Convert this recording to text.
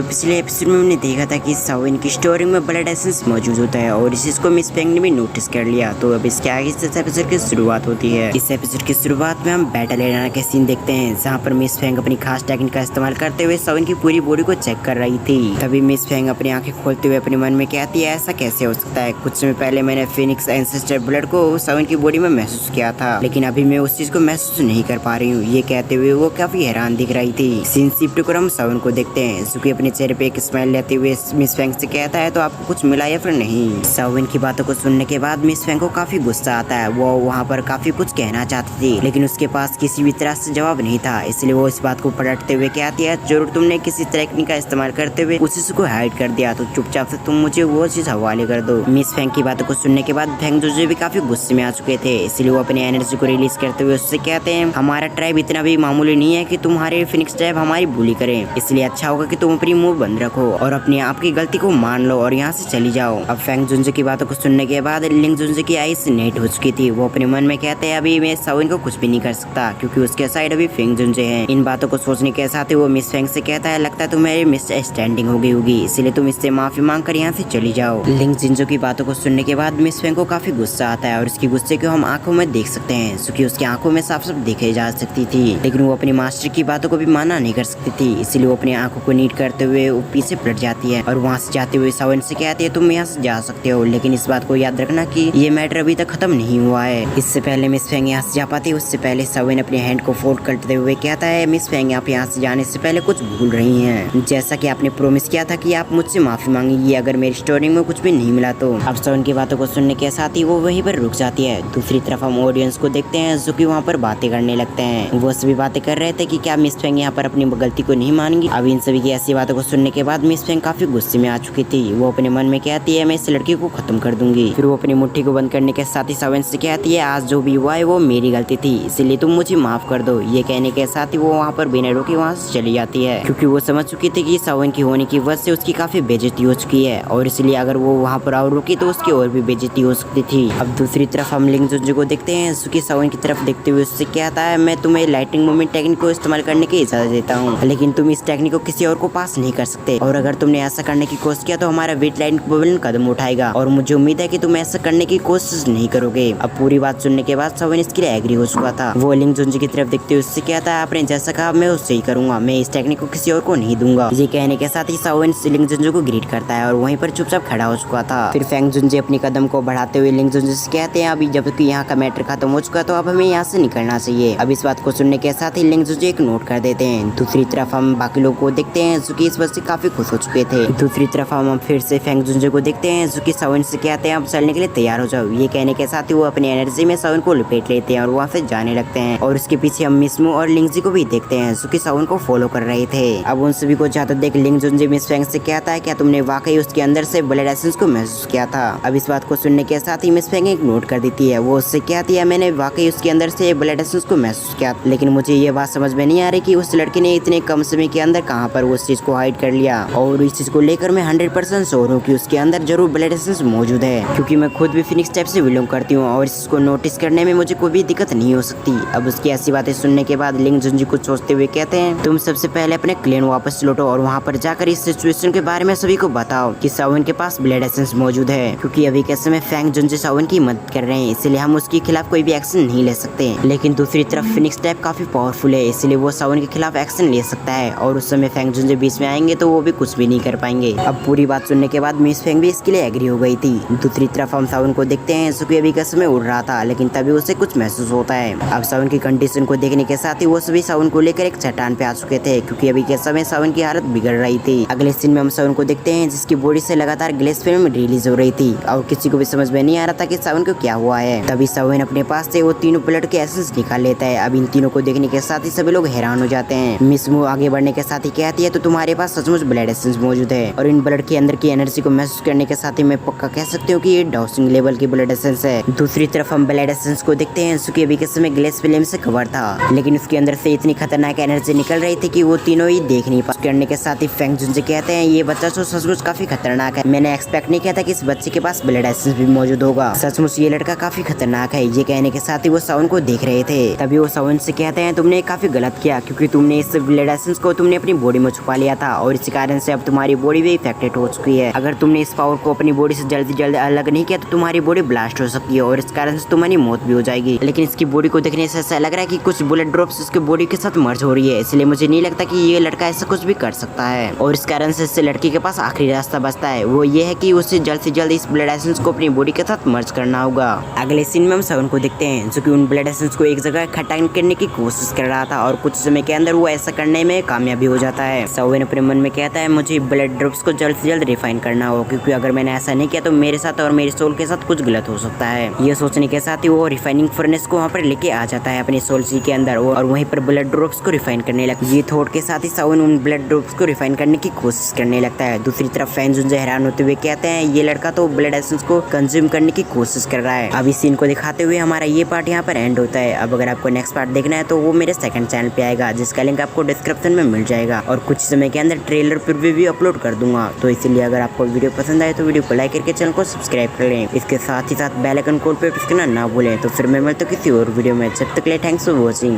पिछले एपिसोड में हमने देखा था कि साविन की स्टोरी में ब्लड एसेंस मौजूद होता है और इस चीज को मिस फेंग ने भी नोटिस कर लिया। तो अब इसके आगे इस एपिसोड की शुरुआत होती है। इस एपिसोड की शुरुआत में हम बैटल एरिना के सीन देखते हैं, जहाँ पर मिस फेंग अपनी खास टेक्निक का इस्तेमाल करते हुए साविन की पूरी बॉडी को चेक कर रही थी। तभी मिस फेंग अपनी आंखें खोलते हुए अपने मन में कहती है, ऐसा कैसे हो सकता है? कुछ समय पहले मैंने फिनिक्स एंसेस्टर ब्लड को साविन की बॉडी में महसूस किया था, लेकिन अभी मैं उस चीज को महसूस नहीं कर पा रही हूँ। ये कहते हुए वो काफी हैरान दिख रही थी। सीन शिफ्ट कर हम साविन को देखते हैं, जो कि अपने चेहरे पे एक स्माइल लेते हुए मिस फेंग से कहता है, तो आपको कुछ मिला या फिर नहीं? साविन की बातों को सुनने के बाद मिस फेंग को काफी गुस्सा आता है। वो वहाँ पर काफी कुछ कहना चाहती थी, लेकिन उसके पास किसी भी तरह से जवाब नहीं था, इसलिए वो इस बात को पलटते हुए कहती है, जरूर तुमने किसी टेक्निक का इस्तेमाल करते हुए उस चीज को हाइड कर दिया, तो चुपचाप से तुम मुझे वो चीज हवाले कर दो। मिस फेंग की बातों को सुनने के बाद फेंग जुजे भी काफी गुस्से में आ चुके थे, इसलिए वो अपनी एनर्जी को रिलीज करते हुए उससे कहते हैं, हमारा ट्राइब इतना भी मामूली नहीं है कि तुम्हारे फिनिक्स ट्राइब हमारी बुली करे, इसलिए अच्छा होगा कि तुम अपनी मुंह बंद रखो और अपनी आपकी गलती को मान लो और यहाँ से चली जाओ। अब फेंग जुंजे की बातों को सुनने के बाद लिंग जुंजे की आईज नेट हो चुकी थी। वो अपने मन में कहते हैं, अभी मैं साविन को कुछ भी नहीं कर सकता, क्योंकि उसके साइड अभी फेंग जुंजे हैं। इन बातों को सोचने के साथ ही वो मिस फेंग से कहता है, लगता है तुम्हें मिसअंडरस्टैंडिंग हो गई होगी, इसलिए तुम इससे माफी मांग कर यहाँ से चली जाओ। लिंग जिंजो की बातों को सुनने के बाद मिस फेंग को काफी गुस्सा आता है और उसकी गुस्से को हम आंखों में देख सकते हैं, क्योंकि उसकी आंखों में साफ साफ देखे जा सकती थी, लेकिन वो अपनी मास्टर की बातों को भी माना नहीं कर सकती थी, इसलिए वो अपनी आंखों को नीट करते हुए पीछे पलट जाती है और वहाँ से जाते हुए साविन से कहती है, तुम यहाँ से जा सकते हो, लेकिन इस बात को याद रखना कि ये मैटर अभी तक खत्म नहीं हुआ है। इससे पहले मिस फेंग यहाँ से जा पाती, उससे पहले साविन अपने हैंड को फोल्ड करते हुए कहता है, मिस फेंग आप यहाँ से जाने से पहले कुछ भूल रही हैं, जैसा कि आपने प्रॉमिस किया था कि आप मुझसे माफी मांगेंगी अगर मेरी स्टोरी में कुछ भी नहीं मिला तो। अब साविन की बातों को सुनने के साथ ही वो वहीं पर रुक जाती है। दूसरी तरफ हम ऑडियंस को देखते हैं, जो कि वहाँ पर बातें करने लगते हैं। वो सभी बातें कर रहे थे कि क्या मिस फेंग यहाँ पर अपनी गलती को नहीं मानेंगी। अब इन सभी की ऐसी बातों को सुनने के बाद मिस फेंग काफी गुस्से में आ चुकी थी। वो अपने मन में कहती है, मैं इस लड़की को खत्म कर दूंगी। फिर वो अपनी मुट्ठी को बंद करने के साथ ही साविन से कहती है, आज जो भी हुआ है वो मेरी गलती थी, इसलिए तुम मुझे माफ कर दो। ये कहने के साथ ही वो वहाँ पर बिना रोके वहाँ से चली जाती है, क्योंकि वो समझ चुकी थी कि साविन की होने की वजह से उसकी काफी बेइज्जती हो चुकी है और इसलिए अगर वो वहाँ पर और रुकी तो उसकी और भी बेइज्जती हो सकती थी। अब दूसरी तरफ हम लिंग जुंजू को देखते हैं, जो कि साविन की तरफ देखते हुए उससे कहता है, मैं तुम्हें लाइटिंग मूवमेंट टेक्निक को इस्तेमाल करने की इजाजत देता हूँ, लेकिन तुम इस टेक्निक को किसी और को पास नहीं कर सकते, और अगर तुमने ऐसा करने की कोशिश किया तो हमारा वेट लाइन बबल कदम उठाएगा और मुझे उम्मीद है कि तुम ऐसा करने की कोशिश नहीं करोगे। अब पूरी बात सुनने के बाद साविन इसके लिए एग्री हो चुका था। वो लिंग जुंजी की तरफ देखते हुए उससे कहता है, आपने जैसा कहा मैं उससे ही करूंगा, मैं इस टेक्निक को किसी और को नहीं दूंगा। ये कहने के साथ ही साविन लिंग जुंजू को ग्रीट करता है और वहीं पर चुपचाप खड़ा हो चुका था। फिर फेंग जुंजे अपनी कदम को बढ़ाते हुए लिंग जुंजू से कहते हैं, अभी जब यहाँ का मैटर खत्म हो चुका तो अब हमें यहाँ से निकलना चाहिए। अब इस बात को सुनने के साथ ही लिंग जुंजे एक नोट कर देते हैं। दूसरी तरफ हम बाकी लोगों को देखते हैं, जो कि इस बात से काफी खुश हो चुके थे। दूसरी तरफ हम फिर से फेंग जुंजे को देखते हैं, जो कि साविन से कहते हैं, अब चलने के लिए तैयार हो जाओ। ये कहने के साथ ही वो अपनी एनर्जी में साविन को लपेट लेते हैं और वहाँ से जाने लगते हैं, और उसके पीछे हम मिसमू और लिंगजी को भी देखते हैं, जो कि साविन को फॉलो कर रहे थे। अब उन सभी को जाते देख लिंग जुंजे मिस फेंग से कहता है, क्या तुमने वाकई उसके अंदर से ब्लड एसेंस को महसूस किया था? अब इस बात को सुनने के साथ ही मिस फेंग एक नोट कर देती है। वो उससे कहती है, मैंने वाकई उसके अंदर से ब्लड एसेंस को महसूस किया, लेकिन मुझे ये बात समझ में नहीं आ रही कि उस लड़के ने इतने कम समय के अंदर कहाँ पर उस चीज को हाइड कर लिया, और इस चीज को लेकर मैं 100% श्योर हूँ कि उसके अंदर जरूर ब्लड एसेंस मौजूद है, क्योंकि मैं खुद भी फिनिक्स टाइप से बिलोंग करती हूँ और इसको नोटिस करने में मुझे कोई भी दिक्कत नहीं हो सकती। अब उसकी ऐसी बातें सुनने के बाद लिंग जुंजी कुछ सोचते हुए कहते हैं, तुम सबसे पहले अपने क्लेन वापस लौटो और वहाँ पर जाकर इस सिचुएशन के बारे में सभी को बताओ कि साविन के पास ब्लड एसेंस मौजूद है, क्योंकि अभी के समय फेंग जुंजे साविन की मदद कर रहे हैं, इसलिए हम उसके खिलाफ कोई भी एक्शन नहीं ले सकते। लेकिन दूसरी तरफ फिनिक्स टाइप काफी पावरफुल है, इसलिए वो साविन के खिलाफ एक्शन ले सकता है, और उस समय फेंग जुंजे बीच में आएंगे तो वो भी कुछ भी नहीं कर पाएंगे। अब पूरी बात सुनने के बाद मिस फेंग भी इसके लिए एग्री हो गई थी। दूसरी तरफ हम साविन को देखते हैं, जो कि अभी के समय उड़ रहा था, लेकिन तभी उसे कुछ महसूस होता है। अब साविन की कंडीशन को देखने के साथ ही वो सभी साविन को लेकर एक चट्टान पे आ चुके थे, क्योंकि अभी के समय साविन की हालत बिगड़ रही थी। अगले सीन में हम साविन को देखते हैं, जिसकी बॉडी से लगातार ग्लेस फिल्म रिलीज हो रही थी और किसी को भी समझ में नहीं आ रहा था कि साविन को क्या हुआ है। तभी साविन अपने पास से वो तीनों ब्लड के एसेंस निकाल लेता है। अब इन तीनों को देखने के साथ ही सभी लोग हैरान हो जाते हैं। मिसमू आगे बढ़ने के साथ ही कहती है, तो तुम्हारे पास सचमुच ब्लड एसेंस मौजूद है, और इन ब्लड के अंदर की एनर्जी को महसूस करने के साथ ही मैं पक्का कह सकती हूँ कि ये डाउसिंग लेवल की ब्लड एसेंस है। दूसरी तरफ हम ब्लड एसेंस को देखते हैं, जो कि अभी के समय ग्लेस फिल्म से कवर था, लेकिन उसके अंदर से इतनी खतरनाक एनर्जी निकल रही थी कि वो तीनों ही देख नहीं पा। करने के साथ ही फेंग जुंजे कहते हैं, ये बच्चा तो सचमुच काफी खतरनाक है, मैंने एक्सपेक्ट नहीं किया था कि इस बच्चे के पास ब्लड एसेंस भी मौजूद होगा, सचमुच ये लड़का काफी खतरनाक है। ये कहने के साथ ही वो साविन को देख रहे थे। तभी वो साविन से कहते हैं, तुमने काफी गलत किया, क्योंकि तुमने इस ब्लड एसेंस को तुमने अपनी बॉडी में छुपा लिया था था और इसी कारण से अब तुम्हारी बॉडी भी इफेक्टेड हो चुकी है। अगर तुमने इस पावर को अपनी बॉडी से जल्दी जल्दी अलग नहीं किया तो तुम्हारी बॉडी ब्लास्ट हो सकती है और इस कारण से तुम्हारी मौत भी हो जाएगी। लेकिन इसकी बॉडी को देखने से ऐसा लग रहा है कि कुछ बुलेट ड्रॉप्स इसके बॉडी के साथ मर्ज हो रही है, इसलिए मुझे नहीं लगता कि ये लड़का ऐसा कुछ भी कर सकता है। और इस कारण से इससे लड़की के पास आखिरी रास्ता बचता है, वो ये है कि उसे जल्द से जल्द इस ब्लड एसेंस को अपनी बॉडी के साथ मर्ज करना होगा। अगले सीन में हम सेवन को देखते हैं जो कि उन ब्लड एसेंस को एक जगह इकट्ठा करने की कोशिश कर रहा था और कुछ समय के अंदर वो ऐसा करने में कामयाबी हो जाता है। सेवन अपने मन में कहता है मुझे ब्लड ड्रॉप्स को जल्द से जल्द रिफाइन करना होगा, क्योंकि अगर मैंने ऐसा नहीं किया तो मेरे साथ और मेरे सोल के साथ कुछ गलत हो सकता है। ये सोचने के साथ ही वो रिफाइनिंग फर्नेस को वहाँ पर लेके आ जाता है अपने सोल सी के अंदर और वहीं पर ब्लड ड्रॉप्स को रिफाइन करने लगता है। ये थॉट के साथ ही सेवन उन ब्लड ड्रॉप्स को रिफाइन करने की कोशिश करने लगता है। दूसरी तरफ फैंस उनसे हैरान होते हुए कहते हैं ये लड़का तो ब्लड एसेंस को कंज्यूम करने की कोशिश कर रहा है। अब इस सीन को दिखाते हुए हमारा ये पार्ट यहाँ पर एंड होता है। अब अगर आपको नेक्स्ट पार्ट देखना है तो वो मेरे सेकंड चैनल पे आएगा, जिसका लिंक आपको डिस्क्रिप्शन में मिल जाएगा और कुछ समय के अंदर ट्रेलर प्रीव्यू भी अपलोड कर दूंगा। तो इसीलिए अगर आपको वीडियो पसंद आए तो वीडियो को लाइक करके चैनल को सब्सक्राइब कर लें। इसके साथ ही साथ बेल आइकन कॉल पे प्रेस करना ना भूलें। तो फिर मैं मिलता हूं किसी और वीडियो में, जब तक के लिए थैंक्स फॉर वॉचिंग।